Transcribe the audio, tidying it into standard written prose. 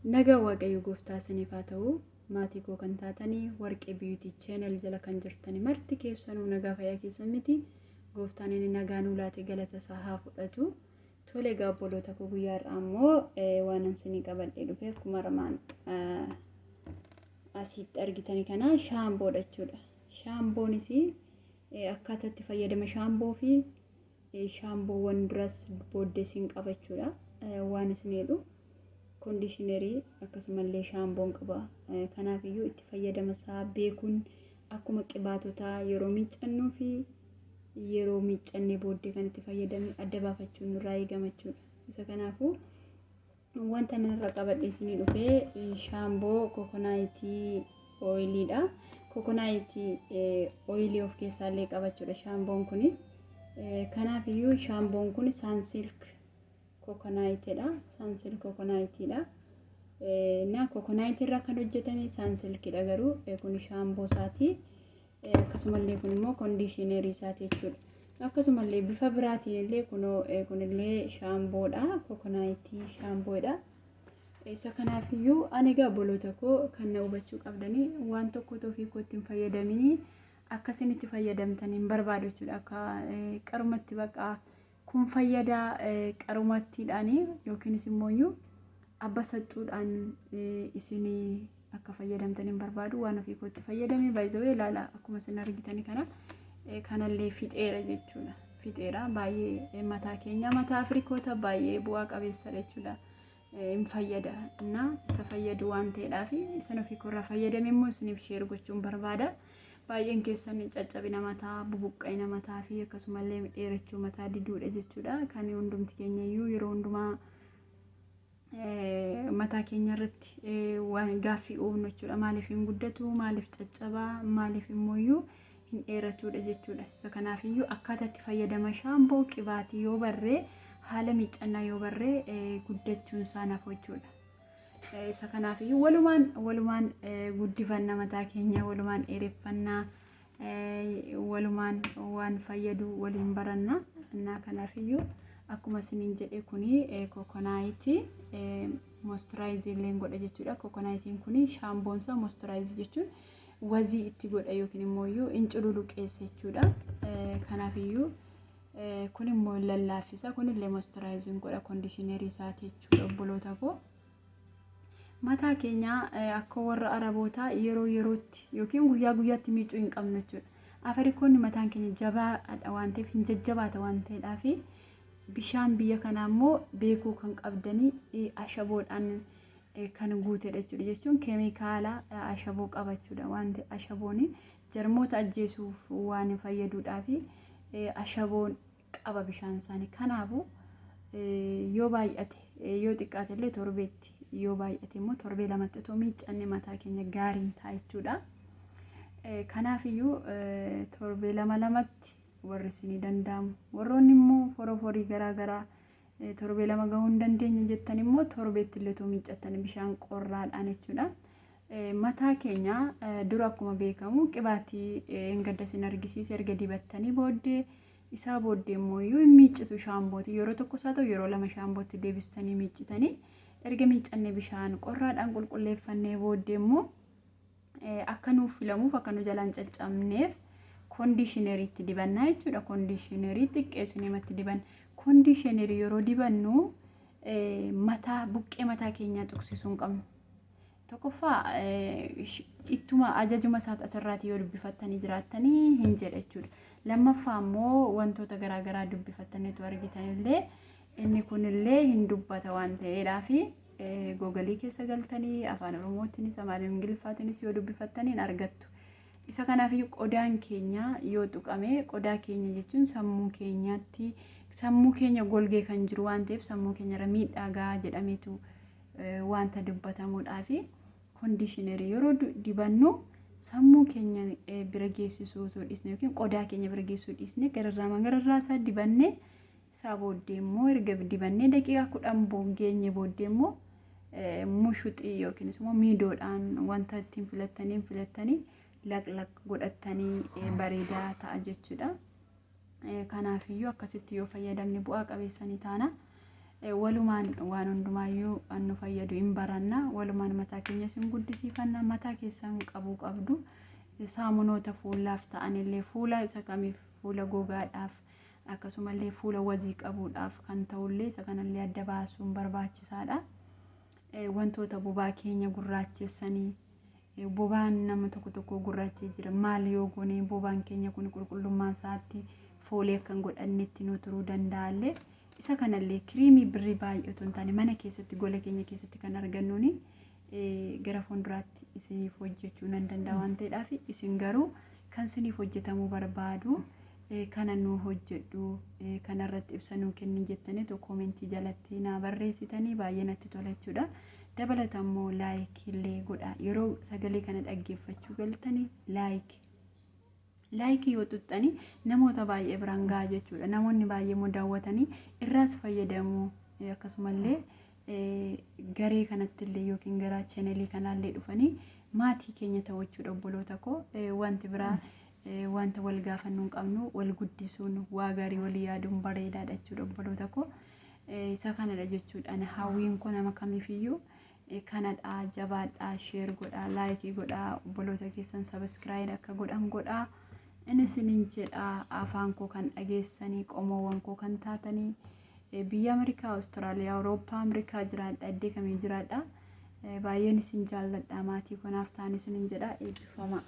Nagaa waaqayyo gooftaa isiniif haa ta'u. Maatii koo kan taatanii Warqee Beauty Channel jala kan jirtani marti keessanuu nagaa fayyaa keessan miti. Gooftaan inni nagaa nuu laate galata isaa haa fudhatu. Tole gaabboloota koo guyyaa har'aa immoo waan isinii qabadhee dhufe akkuma armaan asitti argitani kana shaamboodha jechuudha. Shaamboonis akkaataa itti fayyadama shaamboo fi shaamboowwan duras booddee siin qaba jechuudha. Waan isin jedhu kondiishinarii akkasumallee shaamboon qaba. Kanaaf iyyuu itti fayyadama isaa beekuun akkuma qibaatotaa yeroo miiccannuu fi yeroo miiccannee booddee kan itti fayyadamnu adda baafachuun nurraa eegama jechuudha. Isa kanaafuu wanta narra qabadhee isinii dhufee shaamboo kokonaayitii ooyiliidha. Kokonaayitii ooyilii of keessaallee qaba jechuudha shaamboon kuni. Kanaaf iyyuu shaamboon kun saansilk kokonaayitiidha. Saansilk kokonaayitiidha. Na kokonaayitii irraa kan hojjetame saansilkidha garuu kun shaamboo isaati. Akkasumallee kun immoo kondiishinarii isaati jechuudha. Akkasumallee bifa biraatiin illee kunillee shaamboodha. Kokonaayitii shaamboodha. Isa kanaaf iyyuu ani gaabboloota koo kan na hubachuu qabdanii waan tokko ofii kootti hin fayyadamini akkasiin itti fayyadamtaniin barbaadu jechuudha. Akka qarumatti baqa kun fayyada qarumattiidhaani yookiinis immoo iyyuu abba saxuudhaan isin akka fayyadamtaniin barbaadu waan ofii kootti fayyadamee baay'ee ilaala akkuma isin argitani kana kanallee fixeera jechuudha. Fixeera baay'ee mataa keenya mataa Afrikoota baay'ee bu'aa qabeessadha jechuudha. Hin fayyada na isa fayyadu waan ta'eedhaaf isin ofii korraa fayyadame immoo isiniif sheer gochuun barbaada. Baay'een keessan caccabina mataa bubuqqa'ina mataa fi akkasumallee dheerachuu mataa diduudha jechuudha. Kan hundumti keenya iyyuu yeroo hundumaa mataa keenya irratti waan gaaffii uumnu jechuudha. Maaliif hin guddatu, maaliif caccabaa, maaliif immoo iyyuu hin dheeratuudha jechuudha. Isa kanaaf iyyuu akkaataa itti fayyadama shaamboo qibaatii yoo barree haala miiccannaa yoo barree guddachuun isaa naaf jechuudha. Isa kanaaf iyyuu walumaan guddifanna mataa keenya walumaan dheereffannaa walumaan waan fayyadu waliin baranna. Innaa kanaaf iyyuu akkuma isiniin jedhe kuni kokonaayitii moisturaayizii illee godha jechuudha. Kokonaayitiin kuni shaamboon isaa moisturaayizii jechuun wazii itti godha yookiin immoo iyyuu hin cululuqeessa jechuudha. Kanaaf iyyuu kun immoo lallaaffisa kunillee moisturaayizii godha kondiishinarii isaati jechuudha obboloota koo. Mataa keenya akka warra Arabootaa yeroo yerootti yookiin guyyaa guyyaatti miicuu hin qabnu jechuudha. Afrikoonni mataan keenya jabaadha waan ta'eef hin jajjabaata waan ta'eedhaaf bishaan biyya kanaa immoo beekuu kan qabdanii ashaboodhaan kan guutedha jechuudha. Jechuun keemikaala ashaboo qaba jechuudha. Waan ta'eef ashaboon jarmoota ajjeesuuf waan fayyaduudhaaf ashaboon qaba bishaan isaanii. Kanaafuu yoo baay'ate yoo xiqqaate illee torbeetti yoo baay'ate immoo torbee lamatti otoo miiccanne mataa keenya gaariin ta'a jechuudha. Kanaaf iyyuu torbee lamatti warri isinii danda'amu. Warroonni immoo foroforii garaa torbee lama gahuu hin dandeenye jettan immoo torbeetti illee otoo miiccattan bishaan qorraadhaan jechuudha. Mataa keenya dura akkuma beekamu qibaatii hin gadda isin argisiise erga dibattanii booddee isaa booddee immoo iyyuu hin miiccitu shaambooti. Yeroo tokkos haa ta'u yeroo lama shaambootti deebistanii miiccitanii erga miiccannee bishaan qorraadhaan qulqulleeffannee booddee immoo akka nuuf filamuuf akka nu jalaan caccabneef kondiishinariitti dibannaa jechuudha. Kondiishinarii xiqqeessinee matti dibanna. Kondiishinarii yeroo dibannu mataa buqqee mataa keenyaa tuqsisuu hin qabnu. Tokkoffaa ittuma ajajuma isaati asirraati yoo dubbifattanii jiraattanii hin jedha jechuudha. Lammaffaa immoo wantoota garaagaraa dubbifattaniitu argitanillee inni kunillee hin dubbata waan ta'eedhaaf googalii keessa galtanii afaan oromootiinis afaan ingiliffaatiinis yoo dubbifattaniin argattu. Isa kanaaf qodaan keenya yoo tuqame qodaa keenya jechuun sammuu keenya golgee kan jiru waan ta'eef sammuu keenyarra miidhaa gahaa jedhameetu wanta dubbatamuudhaaf kondiishinarii yeroo dibannu sammuu keenya bira geessisuu osoo dhiisne yookiin qodaa keenya bira geessuu dhiisne gararraa isaa dibannee isaa booddee immoo erga dibannee daqiiqaa 10 geenye booddee immoo mushuxii yookiinis immoo miidoodhaan wanta ittiin filattanii laqlaq godhattanii bareedaa ta'a jechuudha. Kanaaf iyyuu akkasitti yoo fayyadamne bu'aa qabeessanii taana. walumaan waan hundumayyuu annu fayyadu hin baranna walumaan mataa keenya sin guddisiifanna mataa keessan qabdu saamunoota fuulaaf ta'anillee fuula isa kamiif fuula gogaadhaaf akkasumallee fuula wazii qabuudhaaf kan ta'ullee isa kanallee adda baasuun barbaachisaadha. Wantoota bobaa keenya gurraachessanii bobaan nama tokko gurraachee jira maal yoo goone bobaan keenya kun qulqullummaa isaatti foolee kan godhannetti nu turuu danda'allee isa kanallee kiriimii birrii baay'atu hin taane mana keessatti gola keenya keessatti kan argannuuni gara fuulduraatti isiniif hojjechuu nan danda'a waan ta'eedhaaf isin garuu kan isiniif hojjetamuu barbaadu kana nu hojjedhu kanarratti ibsanuu kenni jettanii koomentii jalatti na barreessitanii baay'ee natti tola jechuudha. Dabalatammoo laayikii godha yeroo sagalee kana dhaggeeffachuu galtanii laayikii yoo tuttanii namoota baay'ee biraan gahaa jechuudha. Namoonni baay'ee moo daawwatanii irraas fayyadamu akkasumallee garee kanattillee yookiin gara channelii kanallee dhufanii maatii keenya ta'uudha obboloota koo wanti biraa wanta wal gaafannu qabnu wal guddisuun waa gaarii walii yaaduun bareedaadha jechuudha obboloota koo. Isa kanadha jechuudha hawwiin kun nama kamiifiyyuu kanadha jabaadha sheer godha laayikii godha obboloota keessan sabiskiraayib akka godhan godha. Innis nin jedha afaan koo kan dhageessanii qomoowwan koo kan taatanii biyya Ameerikaa, Awustiraaliyaa, Awurooppaa, Ameerikaa jiraadha iddoo kamii jiraadha baay'een isin jaalladha maatii kanaaf ta'anis nin jedha eebbifamaa.